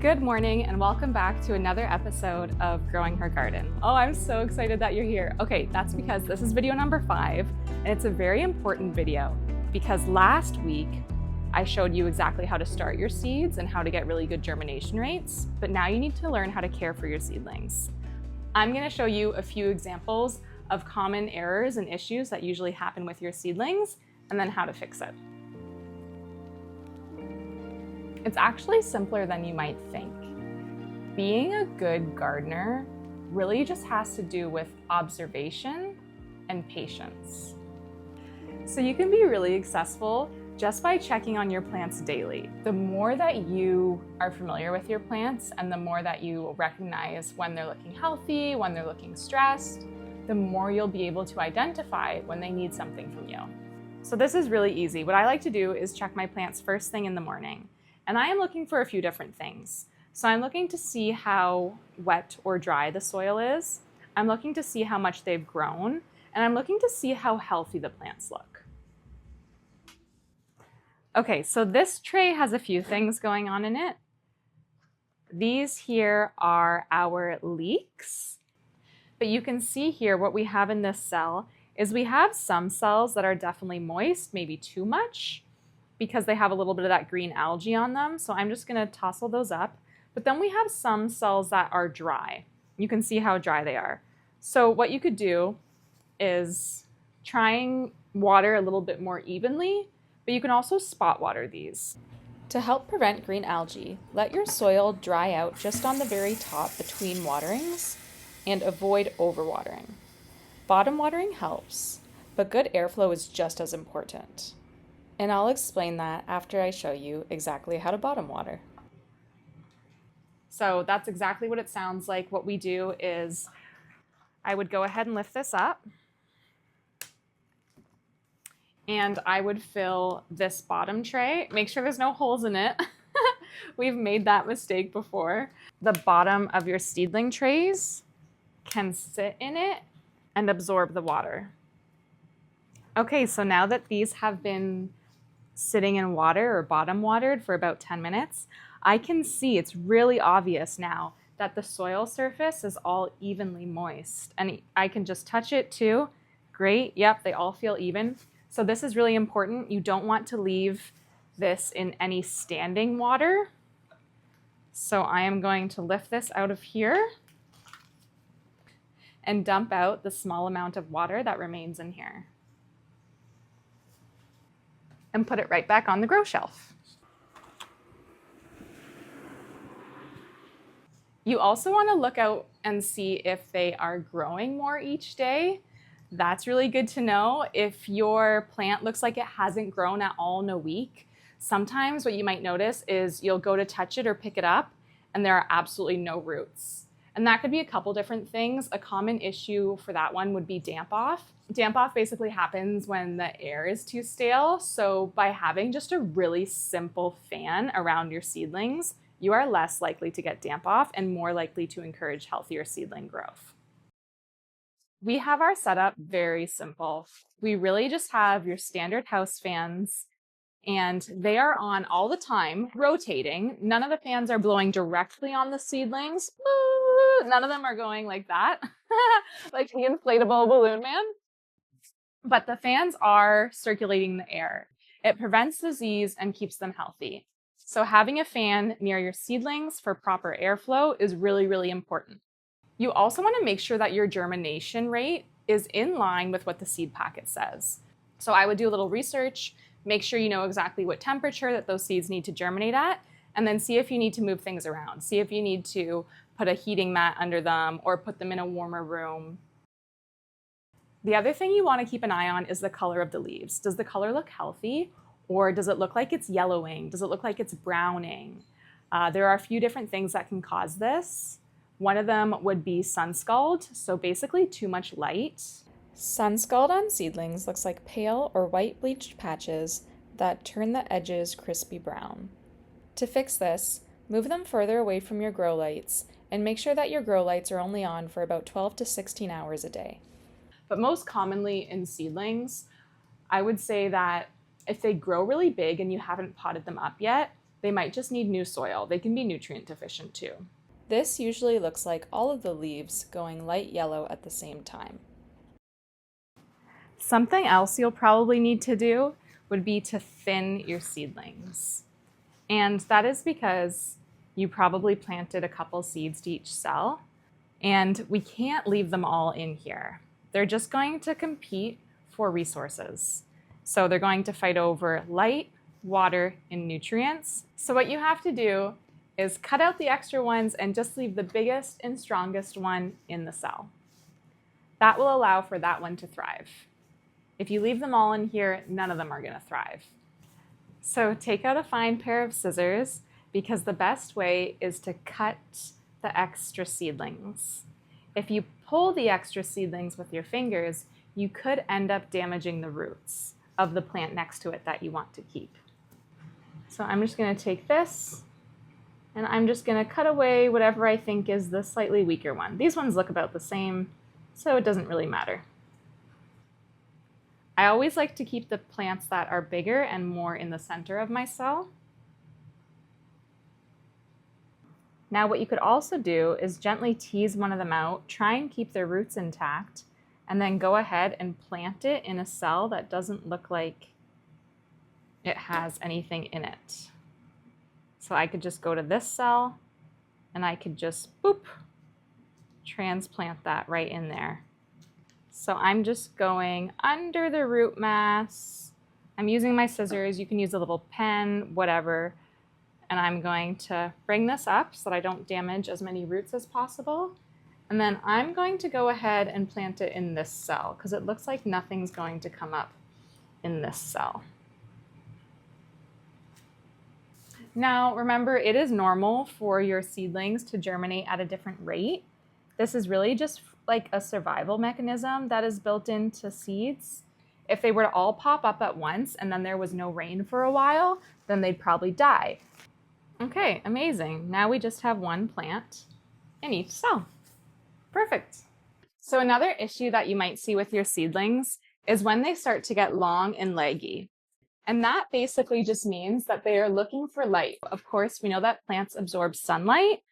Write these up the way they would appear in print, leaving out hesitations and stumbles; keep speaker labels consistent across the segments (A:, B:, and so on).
A: Good morning and welcome back to another episode of Growing Her Garden. Oh, I'm so excited that you're here. Okay, that's because this is video number 5 and it's a very important video because last week I showed you exactly how to start your seeds and how to get really good germination rates, but now you need to learn how to care for your seedlings. I'm going to show you a few examples of common errors and issues that usually happen with your seedlings and then how to fix it. It's actually simpler than you might think. Being a good gardener really just has to do with observation and patience. So you can be really successful just by checking on your plants daily. The more that you are familiar with your plants and the more that you recognize when they're looking healthy, when they're looking stressed, the more you'll be able to identify when they need something from you. So this is really easy. What I like to do is check my plants first thing in the morning. And I am looking for a few different things. So I'm looking to see how wet or dry the soil is. I'm looking to see how much they've grown. And I'm looking to see how healthy the plants look. Okay, so this tray has a few things going on in it. These here are our leeks. But you can see here what we have in this cell is we have some cells that are definitely moist, maybe too much, because they have a little bit of that green algae on them. So I'm just gonna tousle those up. But then we have some cells that are dry. You can see how dry they are. So what you could do is try and water a little bit more evenly, but you can also spot water these. To help prevent green algae, let your soil dry out just on the very top between waterings and avoid overwatering. Bottom watering helps, but good airflow is just as important. And I'll explain that after I show you exactly how to bottom water. So that's exactly what it sounds like. What we do is I would go ahead and lift this up and I would fill this bottom tray. Make sure there's no holes in it. We've made that mistake before. The bottom of your seedling trays can sit in it and absorb the water. Okay, so now that these have been sitting in water or bottom watered for about 10 minutes, I can see it's really obvious now that the soil surface is all evenly moist. And I can just touch it too. Great, yep, they all feel even. So this is really important. You don't want to leave this in any standing water. So I am going to lift this out of here and dump out the small amount of water that remains in here. And put it right back on the grow shelf. You also want to look out and see if they are growing more each day. That's really good to know. If your plant looks like it hasn't grown at all in a week, sometimes what you might notice is you'll go to touch it or pick it up and there are absolutely no roots. And that could be a couple different things. A common issue for that one would be damp off. Damp off basically happens when the air is too stale. So by having just a really simple fan around your seedlings, you are less likely to get damp off and more likely to encourage healthier seedling growth. We have our setup very simple. We really just have your standard house fans and they are on all the time, rotating. None of the fans are blowing directly on the seedlings. None of them are going like that, like the inflatable balloon man. But the fans are circulating the air. It prevents disease and keeps them healthy. So having a fan near your seedlings for proper airflow is really, really important. You also want to make sure that your germination rate is in line with what the seed packet says. So I would do a little research, make sure you know exactly what temperature that those seeds need to germinate at, and then see if you need to move things around. See if you need to put a heating mat under them or put them in a warmer room. The other thing you want to keep an eye on is the color of the leaves. Does the color look healthy or does it look like it's yellowing? Does it look like it's browning? There are a few different things that can cause this. One of them would be sun scald, so basically too much light. Sun scald on seedlings looks like pale or white bleached patches that turn the edges crispy brown. To fix this, move them further away from your grow lights and make sure that your grow lights are only on for about 12 to 16 hours a day. But most commonly in seedlings, I would say that if they grow really big and you haven't potted them up yet, They might just need new soil. They can be nutrient deficient too.
B: This usually looks like all of the leaves going light yellow at the same time.
A: Something else you'll probably need to do would be to thin your seedlings. And that is because you probably planted a couple seeds to each cell, and we can't leave them all in here. They're just going to compete for resources. So they're going to fight over light, water, and nutrients. So what you have to do is cut out the extra ones and just leave the biggest and strongest one in the cell. That will allow for that one to thrive. If you leave them all in here, none of them are going to thrive. So take out a fine pair of scissors, because the best way is to cut the extra seedlings. If you pull the extra seedlings with your fingers, you could end up damaging the roots of the plant next to it that you want to keep. So I'm just going to take this, and I'm just going to cut away whatever I think is the slightly weaker one. These ones look about the same, so it doesn't really matter. I always like to keep the plants that are bigger and more in the center of my cell. Now what you could also do is gently tease one of them out, try and keep their roots intact, and then go ahead and plant it in a cell that doesn't look like it has anything in it. So I could just go to this cell and I could just boop, transplant that right in there. So I'm just going under the root mass. I'm using my scissors. You can use a little pen, whatever. And I'm going to bring this up so that I don't damage as many roots as possible. And then I'm going to go ahead and plant it in this cell because it looks like nothing's going to come up in this cell. Now, remember, it is normal for your seedlings to germinate at a different rate. This is really just like a survival mechanism that is built into seeds. If they were to all pop up at once and then there was no rain for a while, then they'd probably die. Okay, amazing. Now we just have one plant in each cell. Perfect. So another issue that you might see with your seedlings is when they start to get long and leggy. And that basically just means that they are looking for light. Of course, we know that plants absorb sunlight.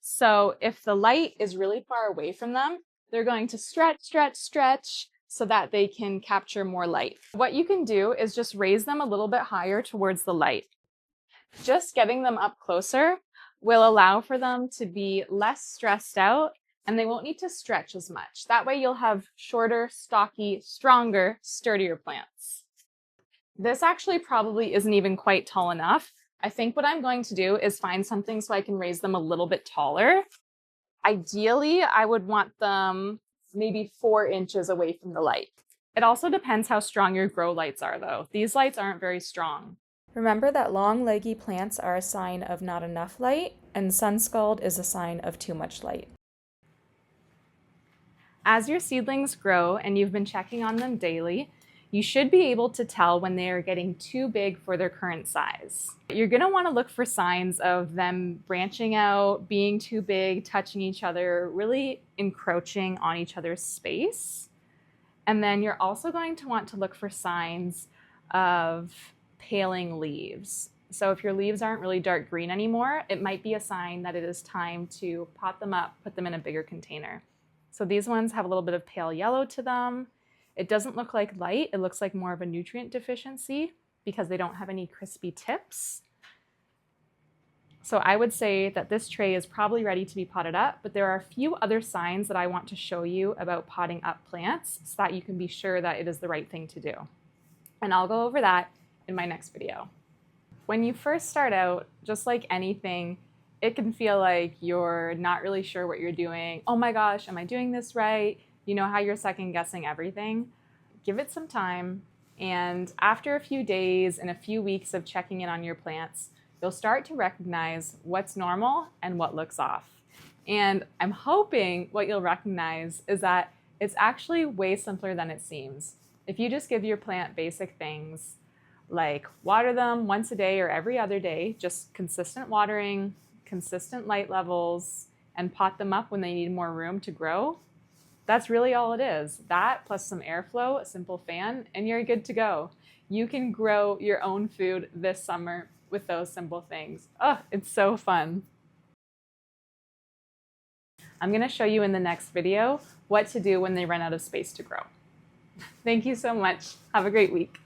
A: So if the light is really far away from them, they're going to stretch so that they can capture more light. What you can do is just raise them a little bit higher towards the light. Just getting them up closer will allow for them to be less stressed out, and they won't need to stretch as much. That way you'll have shorter, stocky, stronger, sturdier plants. This actually probably isn't even quite tall enough. I think what I'm going to do is find something so I can raise them a little bit taller. Ideally, I would want them maybe 4 inches away from the light. It also depends how strong your grow lights are, though. These lights aren't very strong.
B: Remember that long, leggy plants are a sign of not enough light, and sun-scald is a sign of too much light.
A: As your seedlings grow and you've been checking on them daily, you should be able to tell when they are getting too big for their current size. You're going to want to look for signs of them branching out, being too big, touching each other, really encroaching on each other's space. And then you're also going to want to look for signs of paling leaves. So if your leaves aren't really dark green anymore, it might be a sign that it is time to pot them up, put them in a bigger container. So these ones have a little bit of pale yellow to them. It doesn't look like light, it looks like more of a nutrient deficiency because they don't have any crispy tips. So I would say that this tray is probably ready to be potted up, but there are a few other signs that I want to show you about potting up plants so that you can be sure that it is the right thing to do. And I'll go over that in my next video. When you first start out, just like anything, it can feel like you're not really sure what you're doing. Oh my gosh, am I doing this right? You know how you're second guessing everything? Give it some time, and after a few days and a few weeks of checking in on your plants, you'll start to recognize what's normal and what looks off. And I'm hoping what you'll recognize is that it's actually way simpler than it seems. If you just give your plant basic things like water them once a day or every other day, just consistent watering, consistent light levels, and pot them up when they need more room to grow, that's really all it is. That plus some airflow, a simple fan, and you're good to go. You can grow your own food this summer with those simple things. Oh, it's so fun. I'm going to show you in the next video what to do when they run out of space to grow. Thank you so much. Have a great week.